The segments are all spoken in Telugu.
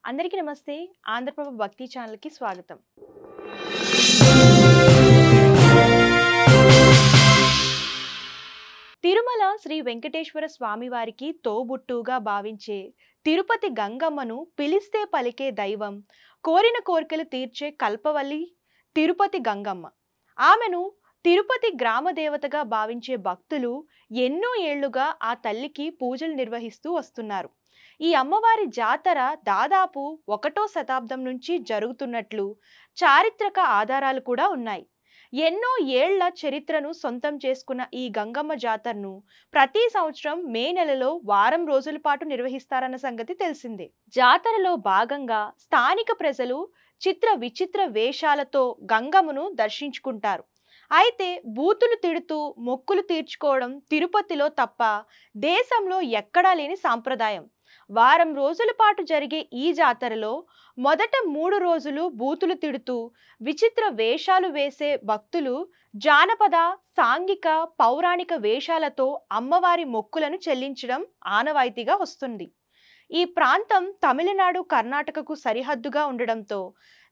అందరికీ నమస్తే. ఆంధ్రప్రభ భక్తి ఛానల్‌కి స్వాగతం. తిరుమల శ్రీ వెంకటేశ్వర స్వామివారికి తోబుట్టువుగా భావించే తిరుపతి గంగమ్మను పిలిస్తే పలికే దైవం, కోరిన కోర్కెలు తీర్చే కల్పవల్లి తిరుపతి గంగమ్మ. ఆమెను తిరుపతి గ్రామ దేవతగా భావించే భక్తులు ఎన్నో ఏళ్లుగా ఆ తల్లికి పూజలు నిర్వహిస్తూ వస్తున్నారు. ఈ అమ్మవారి జాతర దాదాపు 1వ శతాబ్దం నుంచి జరుగుతున్నట్లు చారిత్రక ఆధారాలు కూడా ఉన్నాయి. ఎన్నో ఏళ్ల చరిత్రను సొంతం చేసుకున్న ఈ గంగమ్మ జాతరను ప్రతి సంవత్సరం మే నెలలో వారం రోజుల పాటు నిర్వహిస్తారన్న సంగతి తెలిసిందే. జాతరలో భాగంగా స్థానిక ప్రజలు చిత్ర విచిత్ర వేషాలతో గంగమ్మను దర్శించుకుంటారు. అయితే బూతులు తిడుతూ మొక్కులు తీర్చుకోవడం తిరుపతిలో తప్ప దేశంలో ఎక్కడా లేని సాంప్రదాయం. వారం రోజుల పాటు జరిగే ఈ జాతరలో మొదట 3 రోజులు బూతులు తిడుతూ విచిత్ర వేషాలు వేసే భక్తులు జానపద, సాంఘిక, పౌరాణిక వేషాలతో అమ్మవారి మొక్కులను చెల్లించడం ఆనవాయితీగా వస్తుంది. ఈ ప్రాంతం తమిళనాడు, కర్ణాటకకు సరిహద్దుగా ఉండడంతో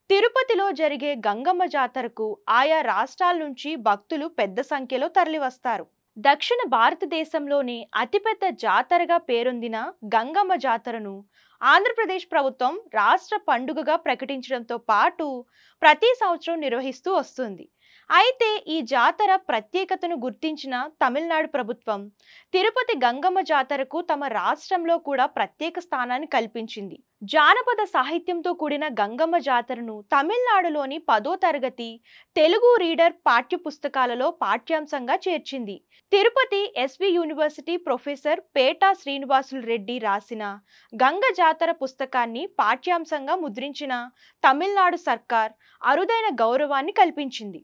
తిరుపతిలో జరిగే గంగమ్మ జాతరకు ఆయా రాష్ట్రాల నుంచి భక్తులు పెద్ద సంఖ్యలో తరలివస్తారు. దక్షిణ భారతదేశంలోని అతిపెద్ద జాతరగా పేరొందిన గంగమ్మ జాతరను ఆంధ్రప్రదేశ్ ప్రభుత్వం రాష్ట్ర పండుగగా ప్రకటించడంతో పాటు ప్రతి సంవత్సరం నిర్వహిస్తూ వస్తుంది. అయితే ఈ జాతర ప్రత్యేకతను గుర్తించిన తమిళనాడు ప్రభుత్వం తిరుపతి గంగమ్మ జాతరకు తమ రాష్ట్రంలో కూడా ప్రత్యేక స్థానాన్ని కల్పించింది. జానపద సాహిత్యంతో కూడిన గంగమ్మ జాతరను తమిళనాడులోని 10వ తరగతి తెలుగు రీడర్ పాఠ్య పుస్తకాలలో పాఠ్యాంశంగా చేర్చింది. Tirupati SV university professor Peta Srinivasulu Reddy రాసిన గంగ జాతర పుస్తకాన్ని పాఠ్యాంశంగా ముద్రించిన తమిళనాడు సర్కార్ అరుదైన గౌరవాన్ని కల్పించింది.